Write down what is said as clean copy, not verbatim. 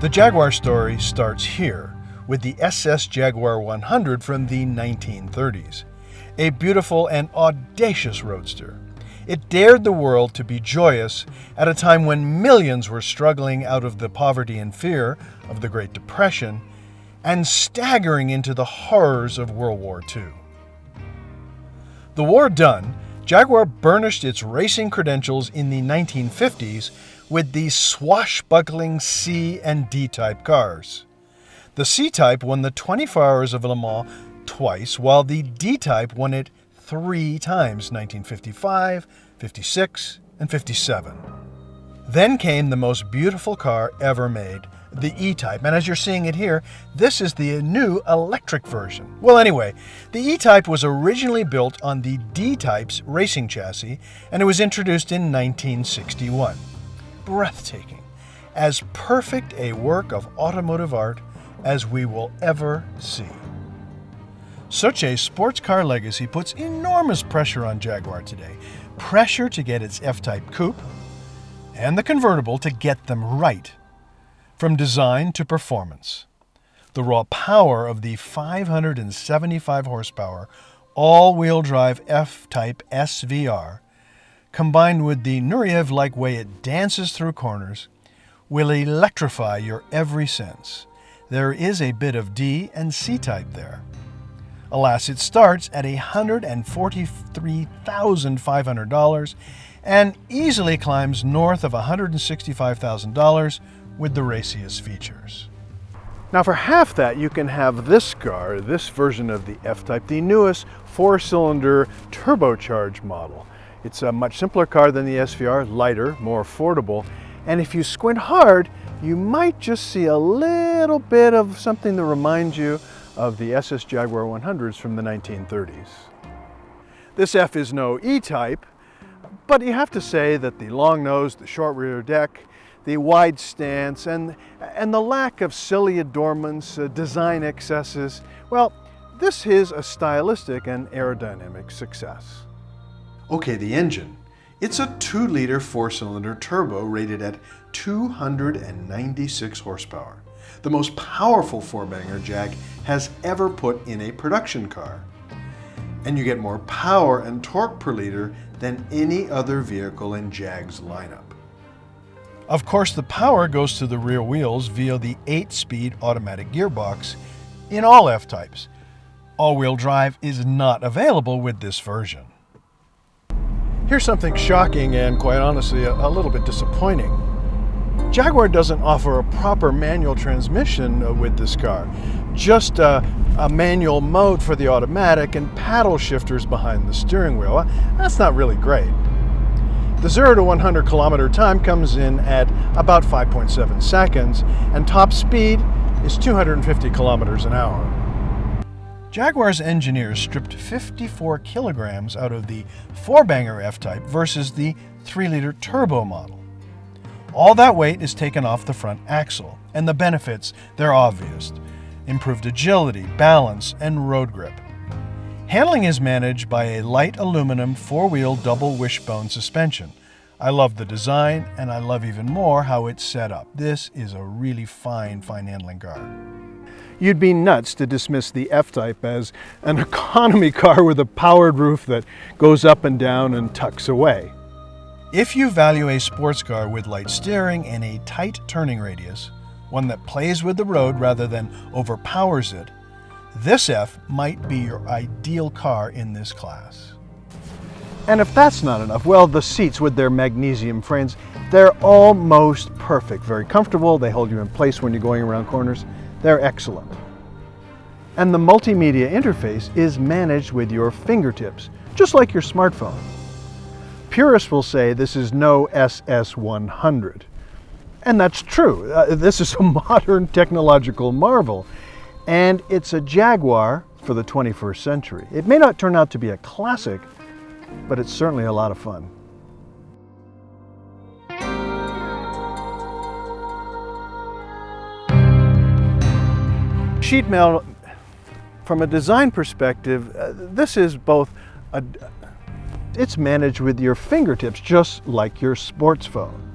The Jaguar story starts here with the SS Jaguar 100 from the 1930s, a beautiful and audacious roadster. It dared the world to be joyous at a time when millions were struggling out of the poverty and fear of the Great Depression and staggering into the horrors of World War II. The war done, Jaguar burnished its racing credentials in the 1950s with the swashbuckling C and D Type cars. The C Type won the 24 Hours of Le Mans twice, while the D Type won it 3 times, 1955, 56, and 57. Then came the most beautiful car ever made, the E-Type, and as you're seeing it here, this is the new electric version. Well, anyway, the E-Type was originally built on the D-Type's racing chassis, and it was introduced in 1961. Breathtaking, as perfect a work of automotive art as we will ever see. Such a sports car legacy puts enormous pressure on Jaguar today. Pressure to get its F-Type coupe and the convertible to get them right. From design to performance. The raw power of the 575 horsepower all-wheel drive F-Type SVR, combined with the Nureyev-like way it dances through corners, will electrify your every sense. There is a bit of D and C-Type there. Alas, it starts at $143,500 and easily climbs north of $165,000 with the raciest features. Now for half that, you can have this car, this version of the F-Type, the newest 4-cylinder turbocharged model. It's a much simpler car than the SVR, lighter, more affordable, and if you squint hard, you might just see a little bit of something that reminds you of the SS Jaguar 100s from the 1930s. This F is no E-Type, but you have to say that the long nose, the short rear deck, the wide stance, and the lack of silly adornments, design excesses, well, this is a stylistic and aerodynamic success. Okay, the engine. It's a 2-liter 4-cylinder turbo rated at 296 horsepower. The most powerful 4-banger Jag has ever put in a production car. And you get more power and torque per liter than any other vehicle in Jag's lineup. Of course, the power goes to the rear wheels via the 8-speed automatic gearbox in all F-Types. All-wheel drive is not available with this version. Here's something shocking and, quite honestly, a little bit disappointing. Jaguar doesn't offer a proper manual transmission with this car. Just a manual mode for the automatic and paddle shifters behind the steering wheel. That's not really great. The 0 to 100 kilometer time comes in at about 5.7 seconds, and top speed is 250 kilometers an hour. Jaguar's engineers stripped 54 kilograms out of the 4-banger F-Type versus the 3-liter turbo model. All that weight is taken off the front axle, and the benefits, they're obvious. Improved agility, balance, and road grip. Handling is managed by a light aluminum 4-wheel double wishbone suspension. I love the design, and I love even more how it's set up. This is a really fine handling car. You'd be nuts to dismiss the F-Type as an economy car with a powered roof that goes up and down and tucks away. If you value a sports car with light steering and a tight turning radius, one that plays with the road rather than overpowers it, this F might be your ideal car in this class. And if that's not enough, well, the seats with their magnesium frames, they're almost perfect. Very comfortable, they hold you in place when you're going around corners. They're excellent. And the multimedia interface is managed with your fingertips, just like your smartphone. Purists will say this is no SS100. And that's true. This is a modern technological marvel. And it's a Jaguar for the 21st century. It may not turn out to be a classic, but it's certainly a lot of fun. Sheet metal, from a design perspective, this is it's managed with your fingertips, just like your sports phone.